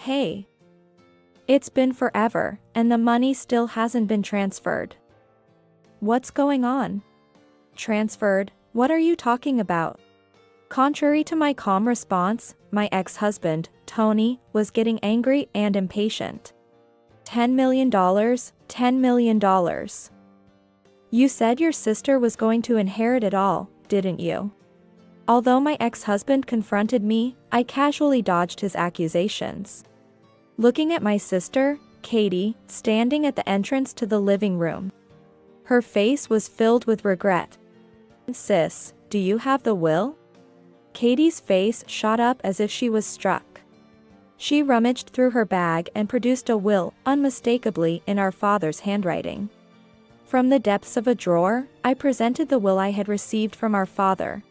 Hey. It's been forever, and the money still hasn't been transferred. What's going on? Transferred? What are you talking about? Contrary to my calm response, my ex-husband, Tony, was getting angry and impatient. $10 million? $10 million. You said your sister was going to inherit it all, didn't you? Although my ex-husband confronted me, I casually dodged his accusations. Looking at my sister, Katie, standing at the entrance to the living room. Her face was filled with regret. Sis, do you have the will? Katie's face shot up as if she was struck. She rummaged through her bag and produced a will, unmistakably in our father's handwriting. From the depths of a drawer, I presented the will I had received from our father.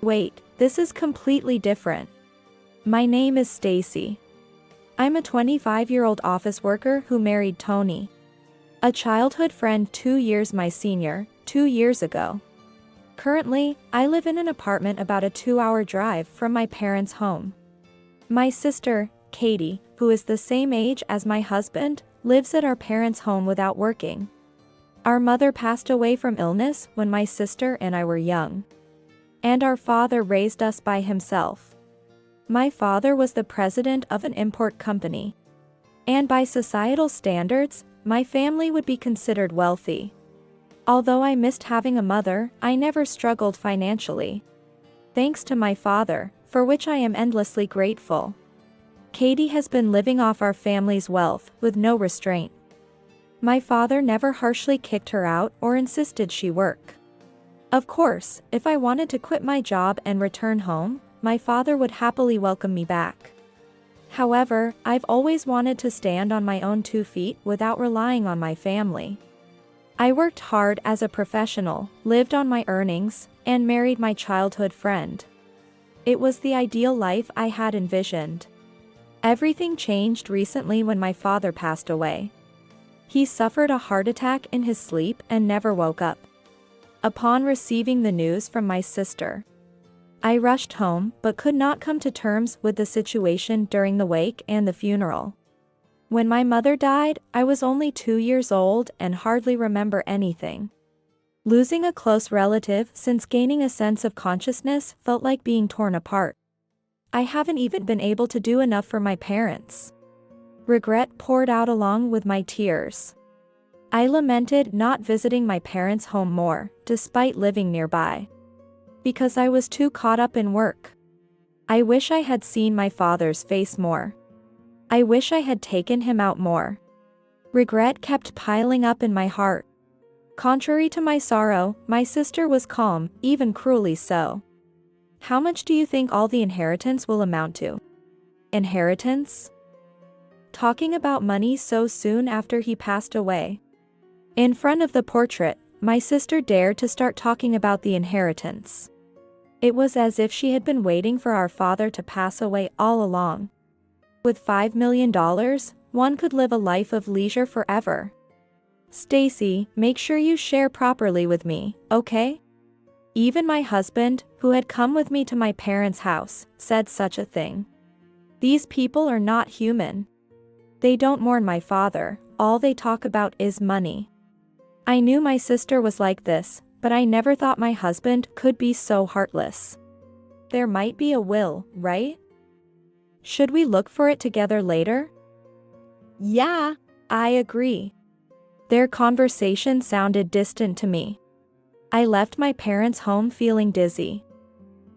Wait, this is completely different. My name is Stacy. I'm a 25-year-old office worker who married Tony. A childhood friend 2 years my senior, 2 years ago. Currently, I live in an apartment about a 2-hour drive from my parents' home. My sister, Katie, who is the same age as my husband, lives at our parents' home without working. Our mother passed away from illness when my sister and I were young. And our father raised us by himself. My father was the president of an import company. And by societal standards, my family would be considered wealthy. Although I missed having a mother, I never struggled financially. Thanks to my father, for which I am endlessly grateful. Katie has been living off our family's wealth, with no restraint. My father never harshly kicked her out or insisted she work. Of course, if I wanted to quit my job and return home, my father would happily welcome me back. However, I've always wanted to stand on my own 2 feet without relying on my family. I worked hard as a professional, lived on my earnings, and married my childhood friend. It was the ideal life I had envisioned. Everything changed recently when my father passed away. He suffered a heart attack in his sleep and never woke up. Upon receiving the news from my sister, I rushed home but could not come to terms with the situation during the wake and the funeral. When my mother died, I was only 2 years old and hardly remember anything. Losing a close relative since gaining a sense of consciousness felt like being torn apart. I haven't even been able to do enough for my parents. Regret poured out along with my tears. I lamented not visiting my parents' home more, despite living nearby. Because I was too caught up in work. I wish I had seen my father's face more. I wish I had taken him out more. Regret kept piling up in my heart. Contrary to my sorrow, my sister was calm, even cruelly so. How much do you think all the inheritance will amount to? Inheritance? Talking about money so soon after he passed away. In front of the portrait, my sister dared to start talking about the inheritance. It was as if she had been waiting for our father to pass away all along. With $5 million, one could live a life of leisure forever. Stacy, make sure you share properly with me, okay? Even my husband, who had come with me to my parents' house, said such a thing. These people are not human. They don't mourn my father, all they talk about is money. I knew my sister was like this, but I never thought my husband could be so heartless. There might be a will, right? Should we look for it together later? Yeah, I agree. Their conversation sounded distant to me. I left my parents' home feeling dizzy.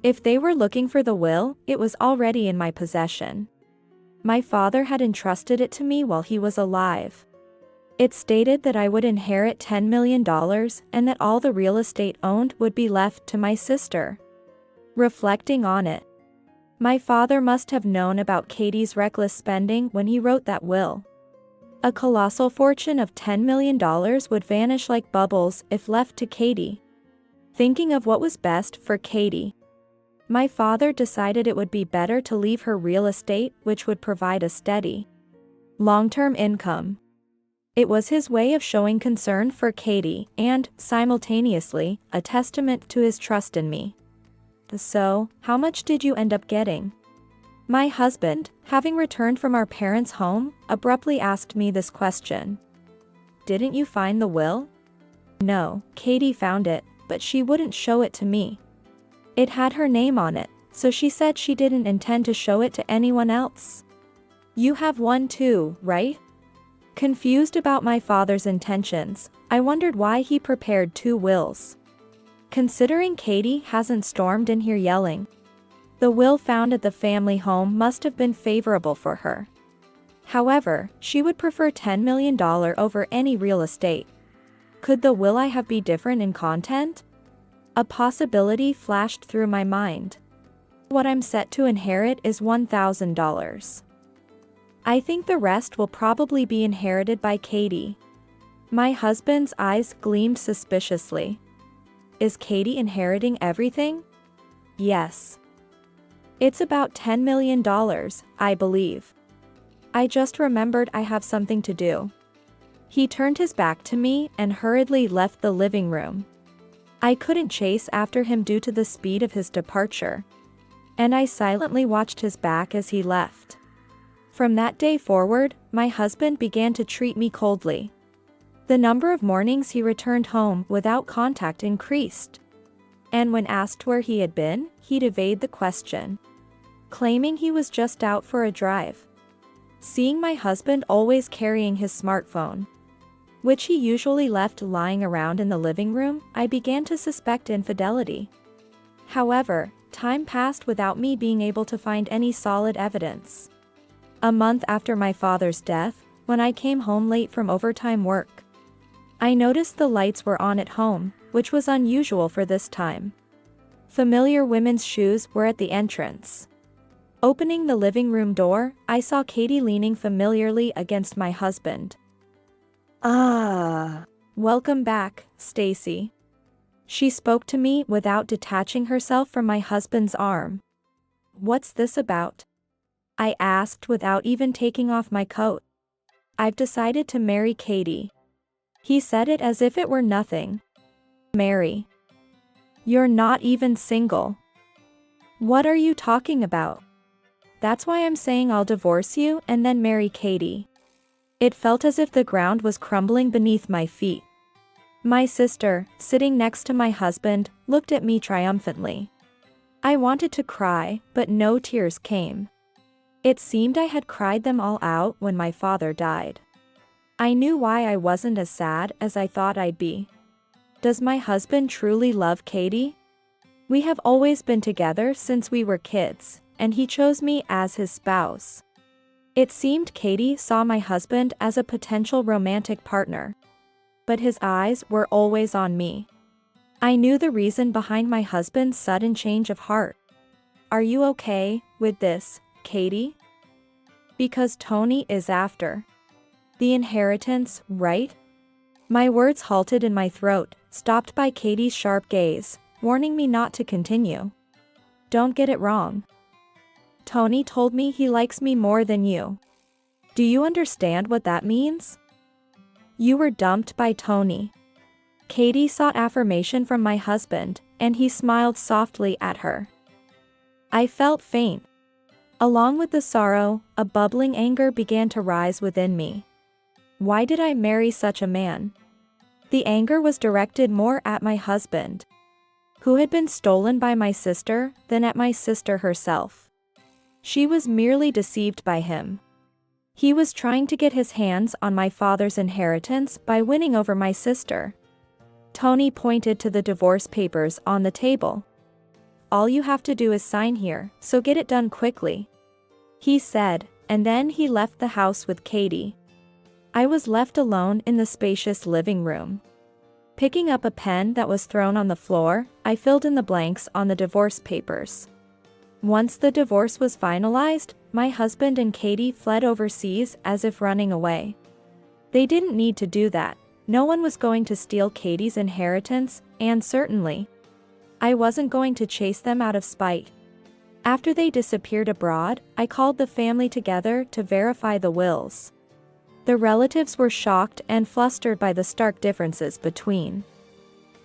If they were looking for the will, it was already in my possession. My father had entrusted it to me while he was alive. It stated that I would inherit $10 million and that all the real estate owned would be left to my sister. Reflecting on it, my father must have known about Katie's reckless spending when he wrote that will. A colossal fortune of $10 million would vanish like bubbles if left to Katie. Thinking of what was best for Katie, my father decided it would be better to leave her real estate, which would provide a steady, long-term income. It was his way of showing concern for Katie and, simultaneously, a testament to his trust in me. So, how much did you end up getting? My husband, having returned from our parents' home, abruptly asked me this question. Didn't you find the will? No, Katie found it, but she wouldn't show it to me. It had her name on it, so she said she didn't intend to show it to anyone else. You have one too, right? Confused about my father's intentions, I wondered why he prepared two wills. Considering Katie hasn't stormed in here yelling, the will found at the family home must have been favorable for her. However, she would prefer $10 million over any real estate. Could the will I have be different in content? A possibility flashed through my mind. What I'm set to inherit is $1,000. I think the rest will probably be inherited by Katie. My husband's eyes gleamed suspiciously. Is Katie inheriting everything? Yes. It's about $10 million, I believe. I just remembered I have something to do. He turned his back to me and hurriedly left the living room. I couldn't chase after him due to the speed of his departure, and I silently watched his back as he left. From that day forward, my husband began to treat me coldly. The number of mornings he returned home without contact increased. And when asked where he had been, he'd evade the question, claiming he was just out for a drive. Seeing my husband always carrying his smartphone, which he usually left lying around in the living room, I began to suspect infidelity. However, time passed without me being able to find any solid evidence. A month after my father's death, when I came home late from overtime work, I noticed the lights were on at home, which was unusual for this time. Familiar women's shoes were at the entrance. Opening the living room door, I saw Katie leaning familiarly against my husband. Welcome back, Stacy. She spoke to me without detaching herself from my husband's arm. What's this about? I asked without even taking off my coat. I've decided to marry Katie. He said it as if it were nothing. Marry? You're not even single. What are you talking about? That's why I'm saying I'll divorce you and then marry Katie. It felt as if the ground was crumbling beneath my feet. My sister, sitting next to my husband, looked at me triumphantly. I wanted to cry, but no tears came. It seemed I had cried them all out when my father died. I knew why I wasn't as sad as I thought I'd be. Does my husband truly love Katie? We have always been together since we were kids, and he chose me as his spouse. It seemed Katie saw my husband as a potential romantic partner, but his eyes were always on me. I knew the reason behind my husband's sudden change of heart. Are you okay with this, Katie? Because Tony is after the inheritance, right? My words halted in my throat, stopped by Katie's sharp gaze, warning me not to continue. Don't get it wrong. Tony told me he likes me more than you. Do you understand what that means? You were dumped by Tony. Katie sought affirmation from my husband, and he smiled softly at her. I felt faint. Along with the sorrow, a bubbling anger began to rise within me. Why did I marry such a man? The anger was directed more at my husband, who had been stolen by my sister, than at my sister herself. She was merely deceived by him. He was trying to get his hands on my father's inheritance by winning over my sister. Tony pointed to the divorce papers on the table. All you have to do is sign here, so get it done quickly, he said, and then he left the house with Katie. I was left alone in the spacious living room. Picking up a pen that was thrown on the floor, I filled in the blanks on the divorce papers. Once the divorce was finalized, my husband and Katie fled overseas as if running away. They didn't need to do that. No one was going to steal Katie's inheritance, and certainly, I wasn't going to chase them out of spite. After they disappeared abroad, I called the family together to verify the wills. The relatives were shocked and flustered by the stark differences between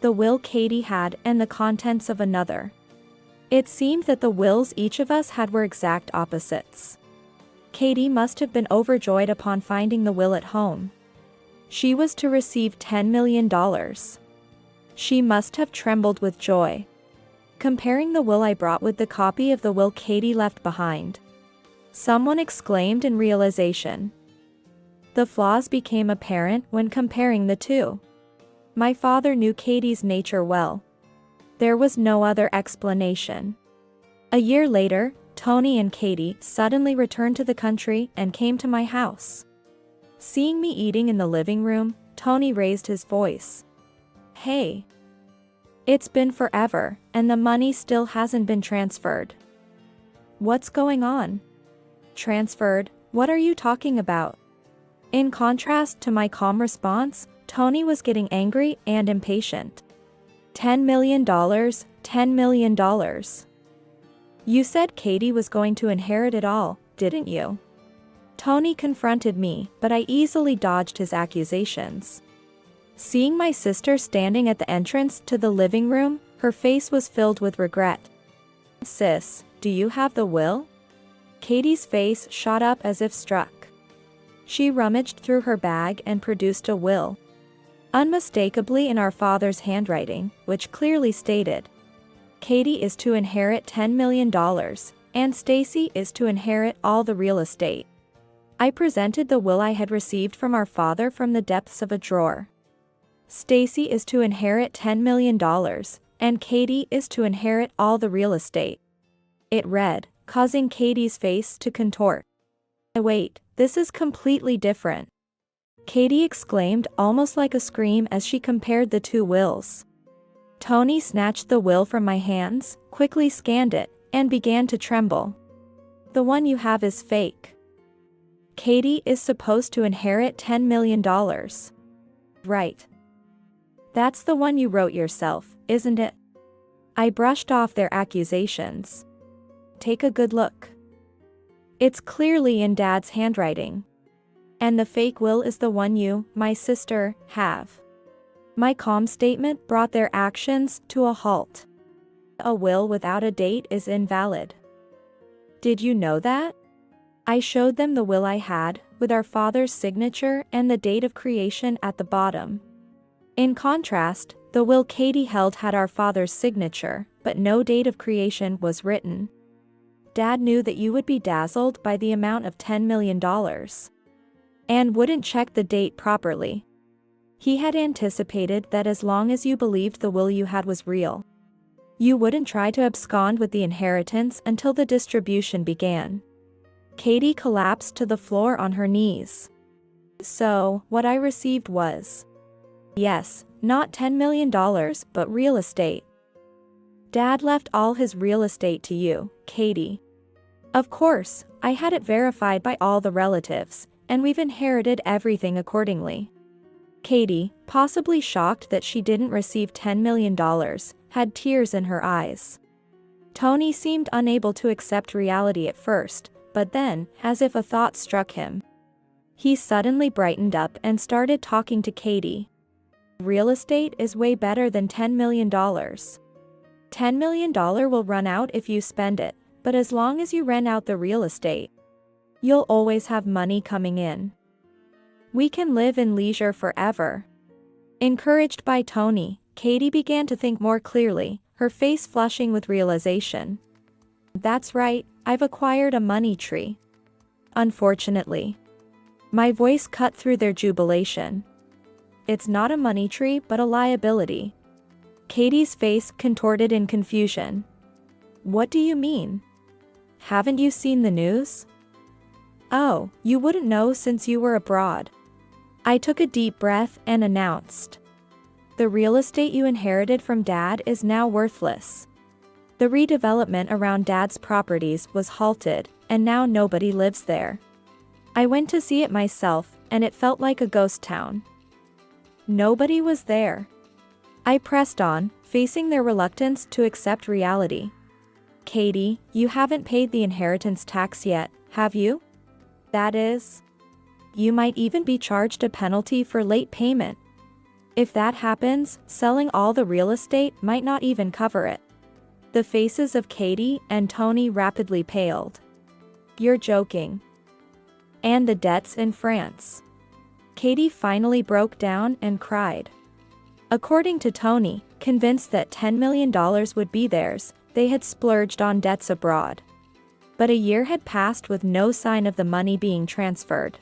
the will Katie had and the contents of another. It seemed that the wills each of us had were exact opposites. Katie must have been overjoyed upon finding the will at home. She was to receive $10 million. She must have trembled with joy. Comparing the will I brought with the copy of the will Katie left behind, someone exclaimed in realization. The flaws became apparent when comparing the two. My father knew Katie's nature well. There was no other explanation. A year later, Tony and Katie suddenly returned to the country and came to my house. Seeing me eating in the living room, Tony raised his voice. "Hey. It's been forever, and the money still hasn't been transferred. What's going on?" "Transferred? What are you talking about?" In contrast to my calm response, Tony was getting angry and impatient. $10 million, $10 million. You said Katie was going to inherit it all, didn't you? Tony confronted me, but I easily dodged his accusations. Seeing my sister standing at the entrance to the living room, her face was filled with regret. "Sis, do you have the will?" Katie's face shot up as if struck. She rummaged through her bag and produced a will. Unmistakably in our father's handwriting, which clearly stated, Katie is to inherit $10 million, and Stacy is to inherit all the real estate. I presented the will I had received from our father from the depths of a drawer. Stacy is to inherit $10 million, and Katie is to inherit all the real estate. It read, causing Katie's face to contort. "Wait, this is completely different," Katie exclaimed almost like a scream as she compared the two wills. Tony snatched the will from my hands, quickly scanned it, and began to tremble. "The one you have is fake. Katie is supposed to inherit $10 million. Right. That's the one you wrote yourself, isn't it?" I brushed off their accusations. "Take a good look. It's clearly in Dad's handwriting. And the fake will is the one you, my sister, have." My calm statement brought their actions to a halt. A will without a date is invalid. "Did you know that?" I showed them the will I had, with our father's signature and the date of creation at the bottom. In contrast, the will Katie held had our father's signature, but no date of creation was written. Dad knew that you would be dazzled by the amount of $10 million. And wouldn't check the date properly. He had anticipated that as long as you believed the will you had was real, you wouldn't try to abscond with the inheritance until the distribution began. Katie collapsed to the floor on her knees. "So, what I received was, yes, not $10 million, but real estate. Dad left all his real estate to you, Katie. Of course, I had it verified by all the relatives, and we've inherited everything accordingly." Katie, possibly shocked that she didn't receive $10 million, had tears in her eyes. Tony seemed unable to accept reality at first, but then, as if a thought struck him, he suddenly brightened up and started talking to Katie. "Real estate is way better than $10 million. $10 million will run out if you spend it, but as long as you rent out the real estate, you'll always have money coming in. We can live in leisure forever." Encouraged by Tony, Katie began to think more clearly, her face flushing with realization. "That's right, I've acquired a money tree. Unfortunately." My voice cut through their jubilation. "It's not a money tree but a liability." Katie's face contorted in confusion. "What do you mean? Haven't you seen the news?" "Oh, you wouldn't know since you were abroad." I took a deep breath and announced, "The real estate you inherited from Dad is now worthless. The redevelopment around Dad's properties was halted, and now nobody lives there. I went to see it myself, and it felt like a ghost town. Nobody was there." I pressed on, facing their reluctance to accept reality. "Katie, you haven't paid the inheritance tax yet, have you? That is, you might even be charged a penalty for late payment. If that happens, selling all the real estate might not even cover it." The faces of Katie and Tony rapidly paled. You're joking. And the debts in France. Katie finally broke down and cried. According to Tony, convinced that $10 million would be theirs, they had splurged on debts abroad. But a year had passed with no sign of the money being transferred.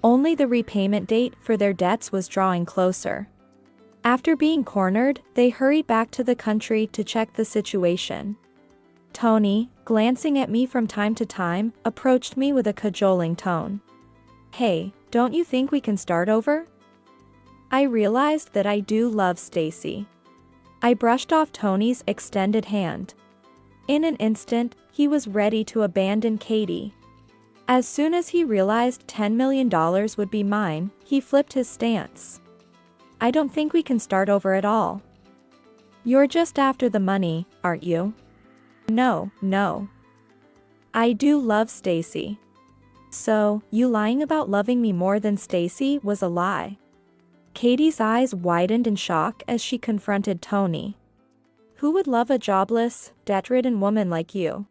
Only the repayment date for their debts was drawing closer. After being cornered, they hurried back to the country to check the situation. Tony, glancing at me from time to time, approached me with a cajoling tone. Hey, don't you think we can start over? I realized that I do love Stacy. I brushed off Tony's extended hand. In an instant, he was ready to abandon Katie. As soon as he realized $10 million would be mine, he flipped his stance. I don't think we can start over at all. You're just after the money, aren't you? No. I do love Stacy. So, you lying about loving me more than Stacy was a lie. Katie's eyes widened in shock as she confronted Tony. Who would love a jobless, debt-ridden woman like you?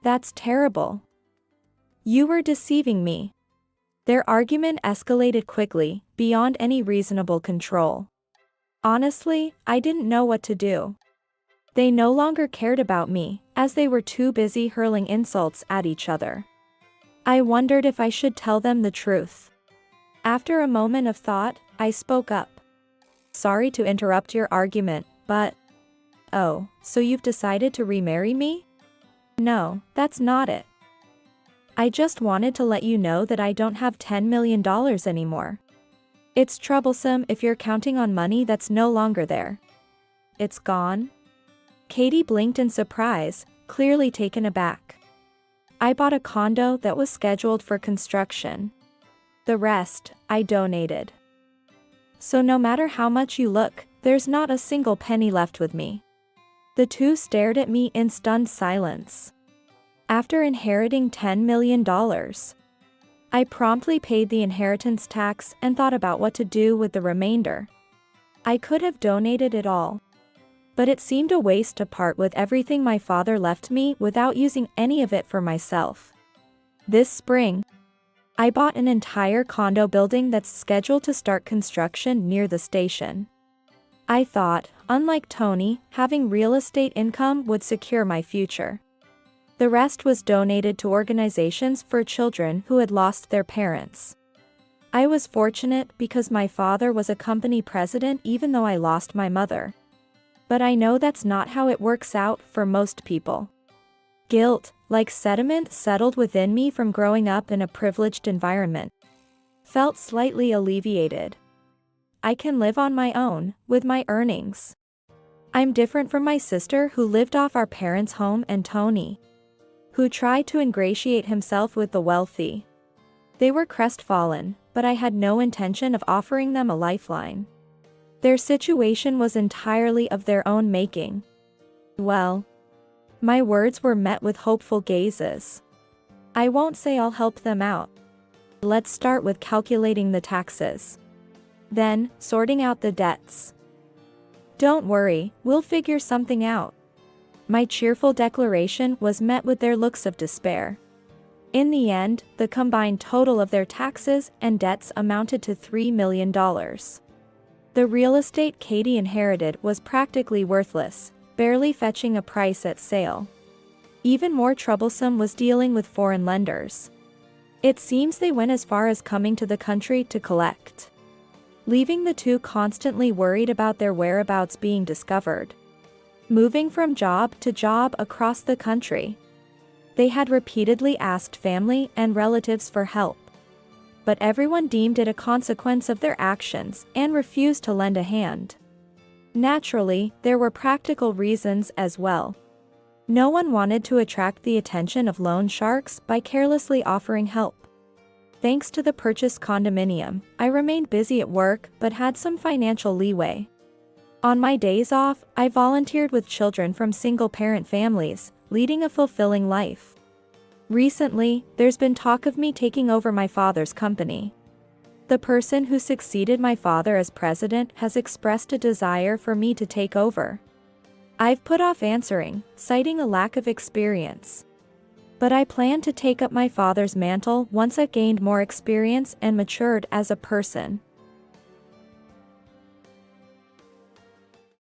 That's terrible. You were deceiving me. Their argument escalated quickly, beyond any reasonable control. Honestly, I didn't know what to do. They no longer cared about me, as they were too busy hurling insults at each other. I wondered if I should tell them the truth. After a moment of thought, I spoke up. Sorry to interrupt your argument, but... Oh, so you've decided to remarry me? No, that's not it. I just wanted to let you know that I don't have $10 million anymore. It's troublesome if you're counting on money that's no longer there. It's gone? Katie blinked in surprise, clearly taken aback. I bought a condo that was scheduled for construction. The rest, I donated. So no matter how much you look, there's not a single penny left with me. The two stared at me in stunned silence. After inheriting $10 million, I promptly paid the inheritance tax and thought about what to do with the remainder. I could have donated it all. But it seemed a waste to part with everything my father left me without using any of it for myself. This spring, I bought an entire condo building that's scheduled to start construction near the station. I thought, unlike Tony, having real estate income would secure my future. The rest was donated to organizations for children who had lost their parents. I was fortunate because my father was a company president even though I lost my mother. But I know that's not how it works out for most people. Guilt, like sediment, settled within me from growing up in a privileged environment. Felt slightly alleviated. I can live on my own, with my earnings. I'm different from my sister who lived off our parents' home and Tony, who tried to ingratiate himself with the wealthy. They were crestfallen, but I had no intention of offering them a lifeline. Their situation was entirely of their own making. Well, my words were met with hopeful gazes. I won't say I'll help them out. Let's start with calculating the taxes. Then, sorting out the debts. Don't worry, we'll figure something out. My cheerful declaration was met with their looks of despair. In the end, the combined total of their taxes and debts amounted to $3 million. The real estate Katie inherited was practically worthless, barely fetching a price at sale. Even more troublesome was dealing with foreign lenders. It seems they went as far as coming to the country to collect, leaving the two constantly worried about their whereabouts being discovered. Moving from job to job across the country, they had repeatedly asked family and relatives for help. But everyone deemed it a consequence of their actions and refused to lend a hand. Naturally, there were practical reasons as well. No one wanted to attract the attention of loan sharks by carelessly offering help. Thanks to the purchased condominium, I remained busy at work but had some financial leeway. On my days off, I volunteered with children from single-parent families, leading a fulfilling life. Recently, there's been talk of me taking over my father's company. The person who succeeded my father as president has expressed a desire for me to take over. I've put off answering, citing a lack of experience. But I plan to take up my father's mantle once I've gained more experience and matured as a person.